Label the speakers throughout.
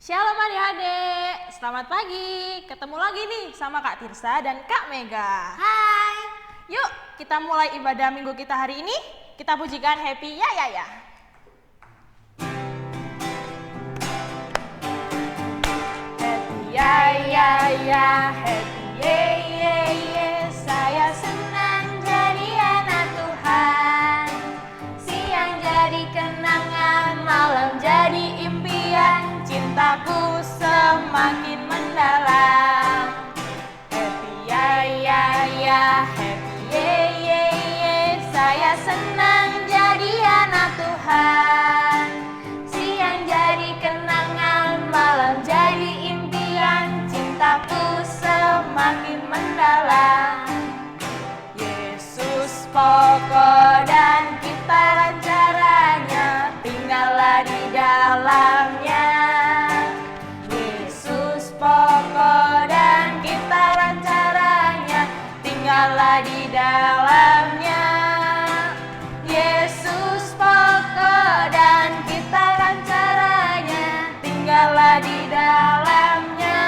Speaker 1: Shalom adik-adik, selamat pagi. Ketemu lagi nih sama Kak Tirsa dan Kak Mega.
Speaker 2: Hai.
Speaker 1: Yuk kita mulai ibadah minggu kita hari ini. Kita pujikan Happy Ya Ya Ya. Happy Ya Ya Ya, Happy Ye Ye Ye. Saya senang jadi anak Tuhan. Siang jadi kenangan, malam jadi impian. Cintaku semakin mendalam. Happy ya ya ya, happy ye ye ye. Saya senang jadi anak Tuhan. Siang jadi kenangan, malam jadi impian. Cintaku semakin mendalam. Yesus pokok dan kita caranya, tinggallah di dalamnya. Yesus pokok dan kita caranya, tinggallah di dalamnya. Yesus pokok dan kita caranya, tinggallah di dalamnya.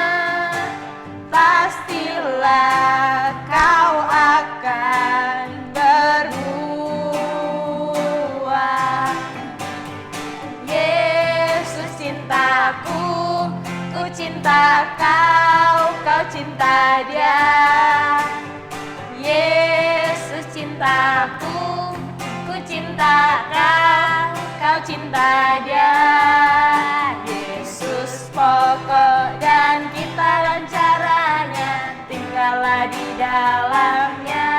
Speaker 1: Pastilah kau akan berbuah. Yesus cintaku, ku cinta kau, kau cinta dia. Yesus cintaku, ku cinta kau, kau cinta dia. Yesus pokok dan kita caranya, tinggallah di dalamnya.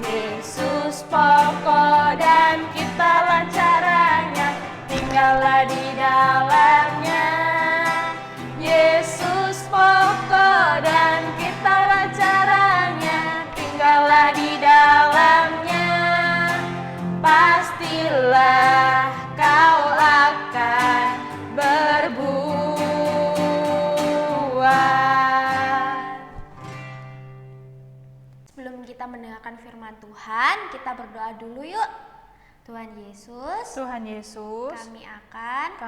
Speaker 1: Yesus pokok dan kita caranya, tinggallah di dalamnya. Yesus pokok dan kita caranya, tinggallah di dalamnya. Pastilah kau akan berbuah.
Speaker 2: Sebelum kita mendengarkan firman Tuhan, kita berdoa dulu yuk. Tuhan Yesus, kami akan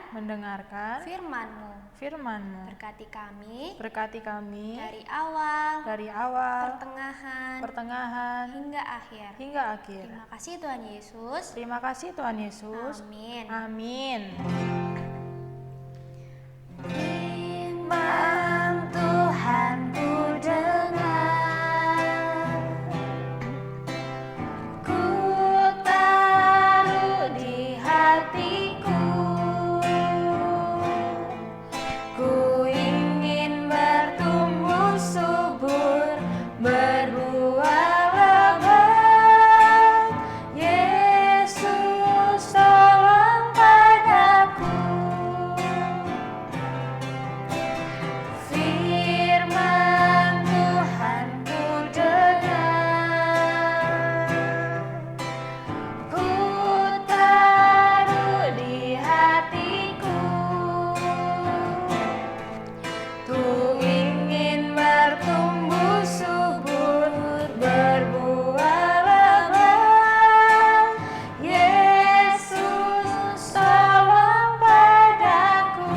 Speaker 2: mendengarkan firman-Mu. Berkati kami dari awal, pertengahan hingga akhir. Terima kasih Tuhan Yesus.
Speaker 1: Amin.
Speaker 2: Firman Tuhan ku dengar, ku taruh di hatiku. Ku ingin bertumbuh subur, berbuah lebat. Yesus tolong padaku. Firman Tuhan ku dengar, ku taruh di hatiku. Ku ingin bertumbuh subur, berbuah lebat. Yesus tolong padaku.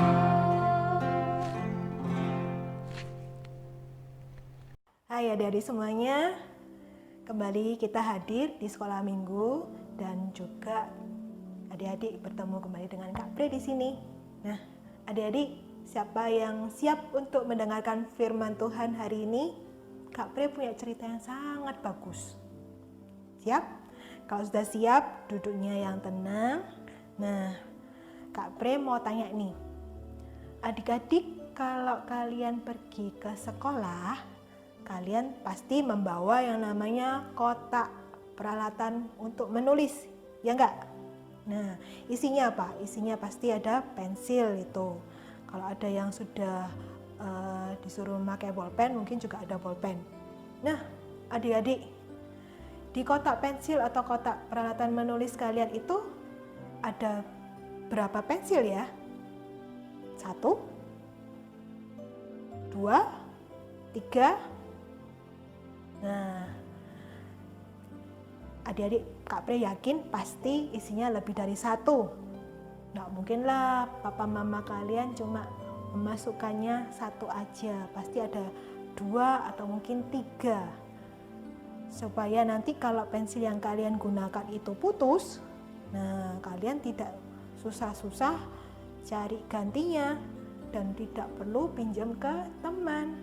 Speaker 3: Hai adik-adik semuanya, kembali kita hadir di sekolah minggu dan juga adik-adik bertemu kembali dengan Kak Pre di sini. Nah, adik-adik, siapa yang siap untuk mendengarkan firman Tuhan hari ini? Kak Pre punya cerita yang sangat bagus. Siap? Kalau sudah siap, duduknya yang tenang. Nah, Kak Pre mau tanya nih, adik-adik kalau kalian pergi ke sekolah, kalian pasti membawa yang namanya kotak peralatan untuk menulis, ya enggak? Nah, isinya apa? Isinya pasti ada pensil itu. Kalau ada yang sudah disuruh memakai bolpen, mungkin juga ada bolpen. Nah, adik-adik, di kotak pensil atau kotak peralatan menulis kalian itu ada berapa pensil ya? 1, 2, 3. Nah, adik-adik, Kak Pre yakin pasti isinya lebih dari 1. Nggak mungkinlah papa mama kalian cuma memasukkannya satu aja, pasti ada 2 atau mungkin 3. Supaya nanti kalau pensil yang kalian gunakan itu putus, nah kalian tidak susah-susah cari gantinya dan tidak perlu pinjam ke teman.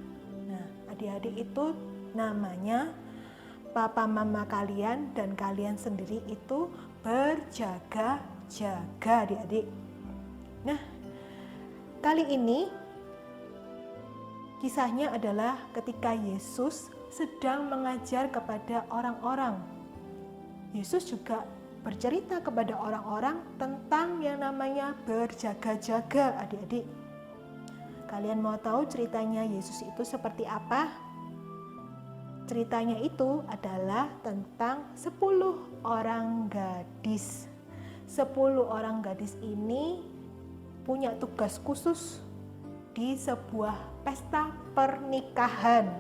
Speaker 3: Nah, adik-adik itu namanya papa mama kalian dan kalian sendiri itu berjaga-jaga, adik-adik. Nah, kali ini kisahnya adalah ketika Yesus sedang mengajar kepada orang-orang. Yesus juga bercerita kepada orang-orang tentang yang namanya berjaga-jaga, adik-adik. Kalian mau tahu ceritanya Yesus itu seperti apa? Ceritanya itu adalah tentang 10 orang gadis. 10 orang gadis ini punya tugas khusus di sebuah pesta pernikahan.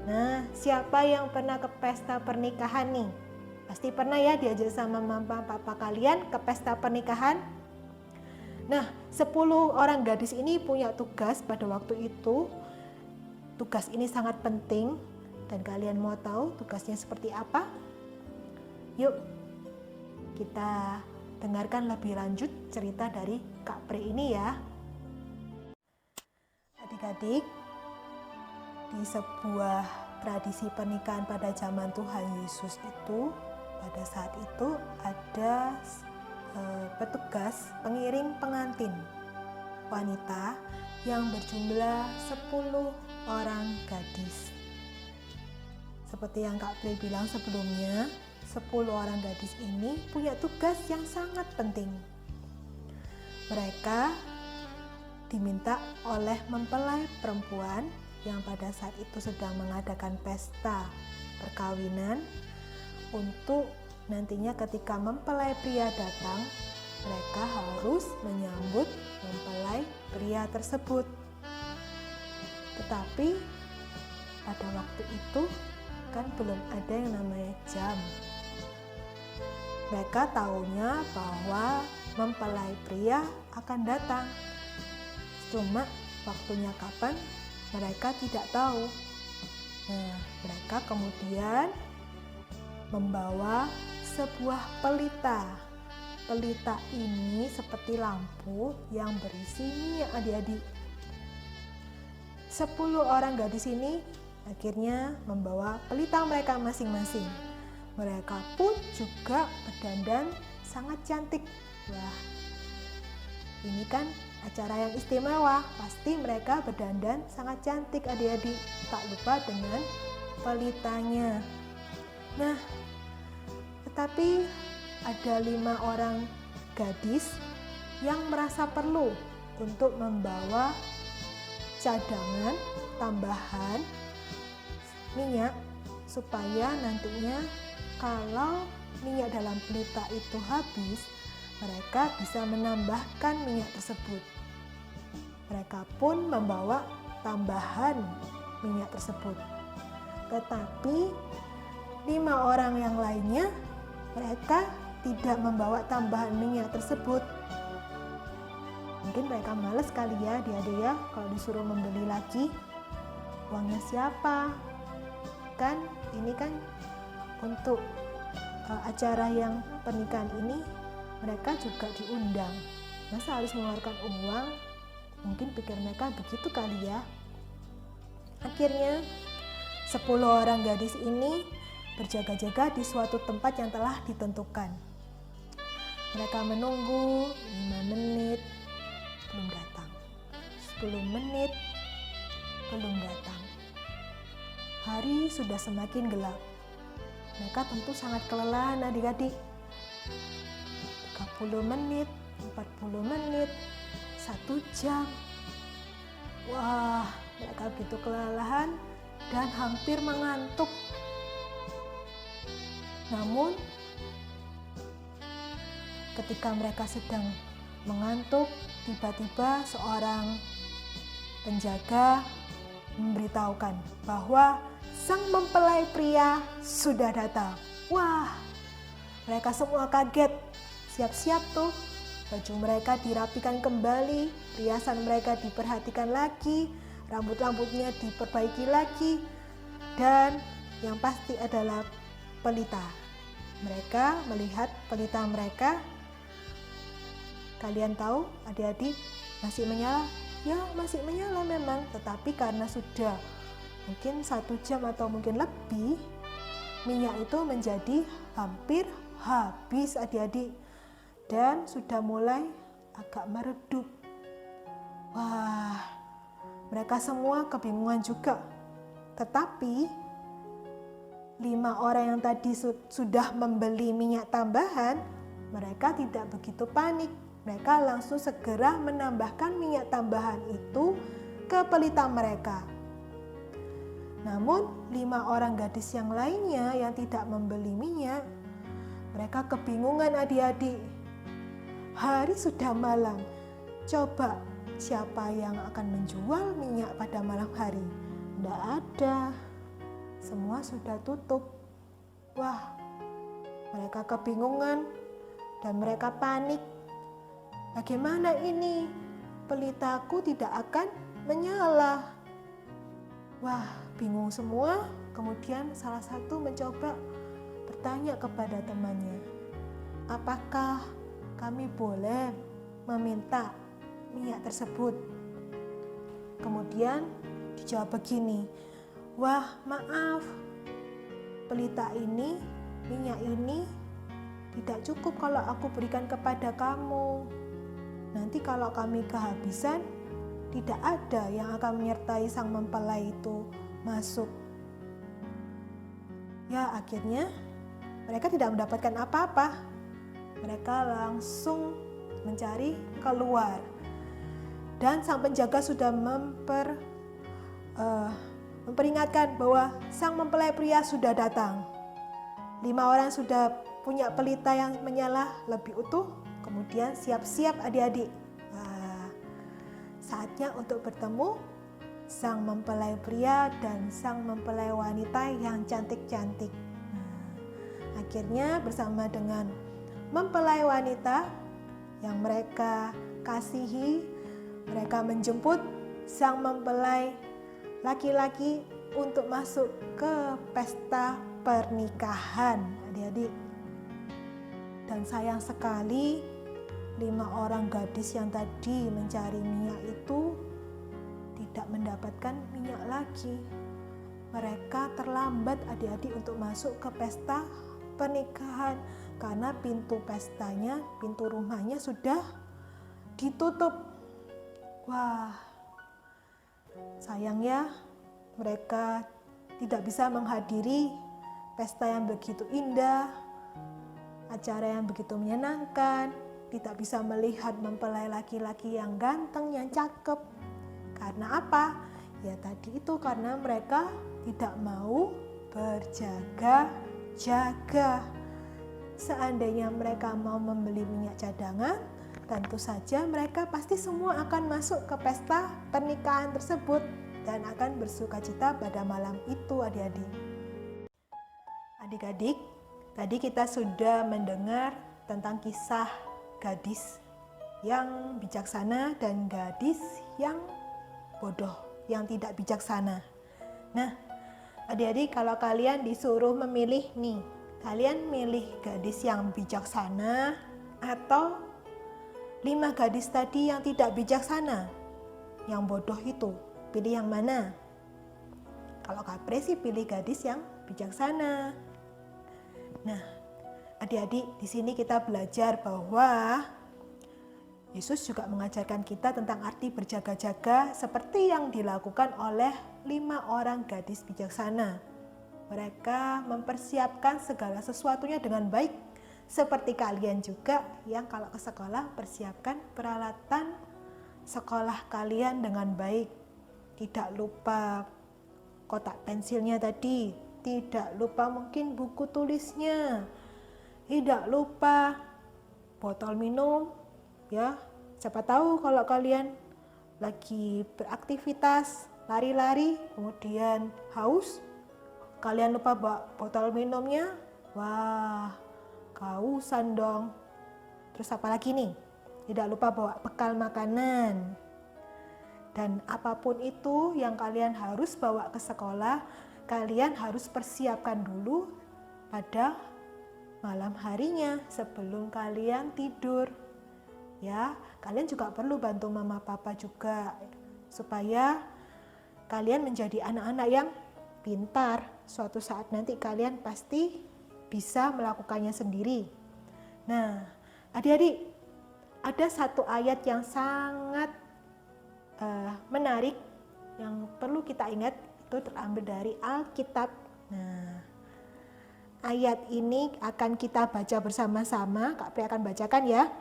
Speaker 3: Nah, siapa yang pernah ke pesta pernikahan nih? Pasti pernah ya diajak sama mama papa kalian ke pesta pernikahan. Nah, 10 orang gadis ini punya tugas pada waktu itu. Tugas ini sangat penting dan kalian mau tahu tugasnya seperti apa? Yuk, kita dengarkan lebih lanjut cerita dari Kak Pre ini ya. Adik-adik, di sebuah tradisi pernikahan pada zaman Tuhan Yesus itu, pada saat itu ada petugas pengiring pengantin wanita yang berjumlah 10 orang gadis. Seperti yang Kak Pre bilang sebelumnya, 10 orang gadis ini punya tugas yang sangat penting. Mereka diminta oleh mempelai perempuan yang pada saat itu sedang mengadakan pesta perkawinan untuk nantinya ketika mempelai pria datang, mereka harus menyambut mempelai pria tersebut. Tetapi pada waktu itu kan belum ada yang namanya jam. Mereka tahunya bahwa mempelai pria akan datang. Cuma waktunya kapan mereka tidak tahu. Nah, mereka kemudian membawa sebuah pelita. Pelita ini seperti lampu yang berisi minyak, adik-adik. 10 orang gadis ini akhirnya membawa pelita mereka masing-masing. Mereka pun juga berdandan sangat cantik. Wah, ini kan acara yang istimewa. Pasti mereka berdandan sangat cantik, adik-adik. Tak lupa dengan pelitanya. Nah, tetapi ada 5 orang gadis yang merasa perlu untuk membawa cadangan tambahan minyak supaya nantinya kalau minyak dalam pelita itu habis, mereka bisa menambahkan minyak tersebut. Mereka pun membawa tambahan minyak tersebut. Tetapi 5 orang yang lainnya, mereka tidak membawa tambahan minyak tersebut. Mungkin mereka males kali ya, adik-adik ya, kalau disuruh membeli lagi. Uangnya siapa? Kan ini kan untuk acara yang pernikahan ini mereka juga diundang. Masa harus mengeluarkan uang? Mungkin pikir mereka begitu kali ya. Akhirnya 10 orang gadis ini berjaga-jaga di suatu tempat yang telah ditentukan. Mereka menunggu 5 menit, belum datang. 10 menit, belum datang. Hari sudah semakin gelap. Mereka tentu sangat kelelahan, adik-adik. 30 menit, 40 menit, 1 jam. Wah, mereka begitu kelelahan dan hampir mengantuk. Namun, ketika mereka sedang mengantuk, tiba-tiba seorang penjaga memberitahukan bahwa sang mempelai pria sudah datang. Wah, mereka semua kaget. Siap-siap tuh, baju mereka dirapikan kembali, perhiasan mereka diperhatikan lagi, rambut-rambutnya diperbaiki lagi, dan yang pasti adalah pelita. Mereka melihat pelita mereka. Kalian tahu adik-adik masih menyala? Ya masih menyala memang, tetapi karena sudah mungkin 1 jam atau mungkin lebih, minyak itu menjadi hampir habis adik-adik dan sudah mulai agak meredup. Wah, mereka semua kebingungan juga. Tetapi 5 orang yang tadi sudah membeli minyak tambahan, mereka tidak begitu panik. Mereka langsung segera menambahkan minyak tambahan itu ke pelita mereka. Namun 5 orang gadis yang lainnya yang tidak membeli minyak, mereka kebingungan adik-adik. Hari sudah malam, coba siapa yang akan menjual minyak pada malam hari? Tidak ada, semua sudah tutup. Wah, mereka kebingungan dan mereka panik. Bagaimana ini? Pelitaku tidak akan menyala. Wah, bingung semua. Kemudian salah satu mencoba bertanya kepada temannya, apakah kami boleh meminta minyak tersebut? Kemudian dijawab begini, wah maaf, pelita ini, minyak ini tidak cukup kalau aku berikan kepada kamu. Nanti kalau kami kehabisan, tidak ada yang akan menyertai sang mempelai itu masuk. Ya, akhirnya mereka tidak mendapatkan apa-apa. Mereka langsung mencari keluar. Dan sang penjaga sudah memperingatkan bahwa sang mempelai pria sudah datang. 5 orang sudah punya pelita yang menyala lebih utuh. Kemudian siap-siap adik-adik. Saatnya untuk bertemu sang mempelai pria dan sang mempelai wanita yang cantik-cantik. Akhirnya bersama dengan mempelai wanita yang mereka kasihi, mereka menjemput sang mempelai laki-laki untuk masuk ke pesta pernikahan, adik-adik. Dan sayang sekali, 5 orang gadis yang tadi mencari minyak itu tidak mendapatkan minyak lagi. Mereka terlambat adik-adik untuk masuk ke pesta pernikahan karena pintu pestanya, pintu rumahnya sudah ditutup. Wah, sayang ya, mereka tidak bisa menghadiri pesta yang begitu indah, acara yang begitu menyenangkan, tidak bisa melihat mempelai laki-laki yang ganteng, yang cakep. Karena apa? Ya tadi itu karena mereka tidak mau berjaga-jaga. Seandainya mereka mau membeli minyak cadangan, tentu saja mereka pasti semua akan masuk ke pesta pernikahan tersebut dan akan bersukacita pada malam itu, adik-adik. Adik-adik, tadi kita sudah mendengar tentang kisah gadis yang bijaksana dan gadis yang bodoh, yang tidak bijaksana. Nah, adik-adik, kalau kalian disuruh memilih nih, kalian milih gadis yang bijaksana atau 5 gadis tadi yang tidak bijaksana, yang bodoh itu? Pilih yang mana? Kalau Kapre sih pilih gadis yang bijaksana. Nah, adik-adik, di sini kita belajar bahwa Yesus juga mengajarkan kita tentang arti berjaga-jaga seperti yang dilakukan oleh 5 orang gadis bijaksana. Mereka mempersiapkan segala sesuatunya dengan baik, seperti kalian juga yang kalau ke sekolah persiapkan peralatan sekolah kalian dengan baik. Tidak lupa kotak pensilnya tadi, tidak lupa mungkin buku tulisnya, tidak lupa botol minum, ya. Siapa tahu kalau kalian lagi beraktivitas, lari-lari, kemudian haus, kalian lupa bawa botol minumnya, wah, kehausan dong. Terus apa lagi nih? Tidak lupa bawa bekal makanan. Dan apapun itu yang kalian harus bawa ke sekolah, kalian harus persiapkan dulu pada malam harinya sebelum kalian tidur. Ya, kalian juga perlu bantu mama papa juga supaya kalian menjadi anak-anak yang pintar. Suatu saat nanti kalian pasti bisa melakukannya sendiri. Nah, adik-adik, ada satu ayat yang sangat menarik yang perlu kita ingat, itu terambil dari Alkitab. Nah, ayat ini akan kita baca bersama-sama. Kak Pri akan bacakan ya.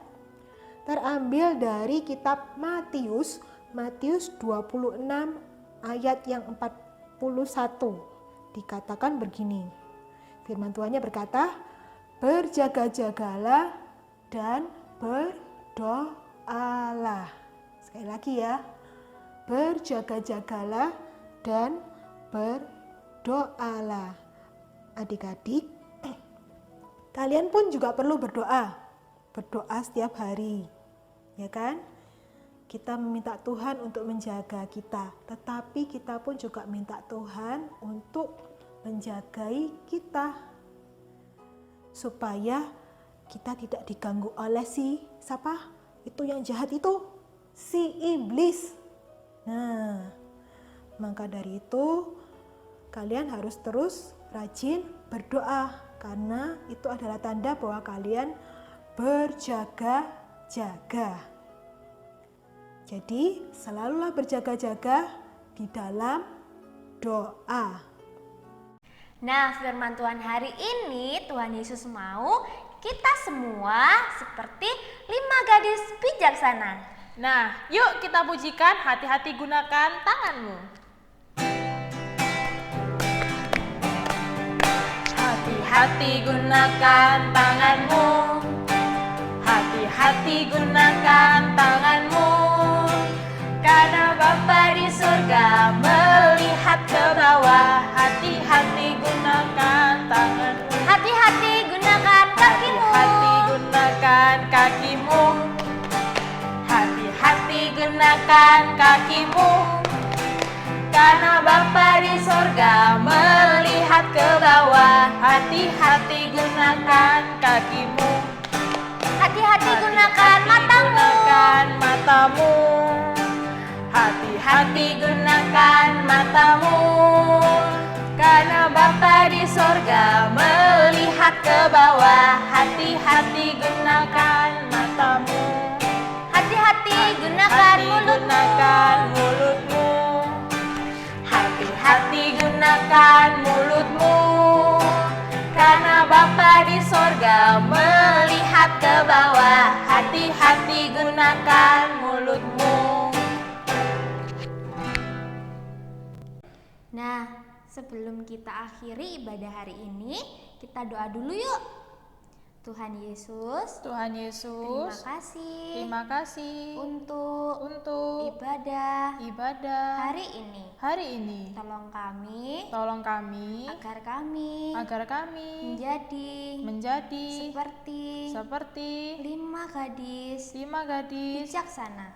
Speaker 3: Terambil dari kitab Matius 26 ayat yang 41. Dikatakan begini. Firman Tuhannya berkata, berjaga-jagalah dan berdoalah. Sekali lagi ya. Berjaga-jagalah dan berdoalah. Adik-adik, kalian pun juga perlu berdoa. Berdoa setiap hari, ya kan? Kita meminta Tuhan untuk menjaga kita, tetapi kita pun juga minta Tuhan untuk menjagai kita, supaya kita tidak diganggu oleh siapa? Itu yang jahat itu, si iblis. Nah, maka dari itu kalian harus terus rajin berdoa, karena itu adalah tanda bahwa kalian berjaga-jaga. Jadi selalulah berjaga-jaga di dalam doa.
Speaker 2: Nah, firman Tuhan hari ini Tuhan Yesus mau kita semua seperti 5 gadis bijaksana.
Speaker 1: Nah, yuk kita pujikan, hati-hati gunakan tanganmu. Hati-hati gunakan tanganmu. Hati-hati gunakan tanganmu. Karena Bapa di surga melihat ke bawah. Hati-hati gunakan tanganmu.
Speaker 2: Hati-hati gunakan kakimu.
Speaker 1: Hati-hati gunakan kakimu. Hati-hati gunakan kakimu. Karena Bapa di surga melihat ke bawah. Hati-hati gunakan kakimu.
Speaker 2: Hati-hati gunakan matamu.
Speaker 1: Gunakan matamu. Hati-hati gunakan matamu. Karena Bapa di surga melihat ke bawah. Hati-hati gunakan matamu.
Speaker 2: Hati-hati gunakan mulutmu.
Speaker 1: Gunakan mulutmu. Hati-hati gunakan mulutmu. Karena Bapa di sorga melihat ke bawah. Hati-hati gunakan mulutmu.
Speaker 2: Nah, sebelum kita akhiri ibadah hari ini, kita doa dulu yuk. Tuhan Yesus, terima kasih untuk ibadah hari ini. Tolong kami agar kami menjadi seperti 5 gadis bijaksana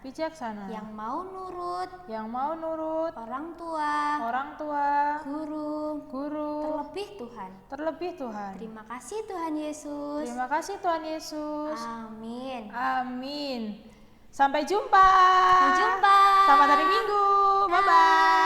Speaker 2: yang mau nurut orang tua, guru, terlebih Tuhan. Terima kasih Tuhan Yesus.
Speaker 1: Terima kasih Tuhan Yesus.
Speaker 2: Amin.
Speaker 1: Amin. Sampai jumpa.
Speaker 2: Sampai jumpa.
Speaker 1: Selamat hari Minggu. Bye-bye.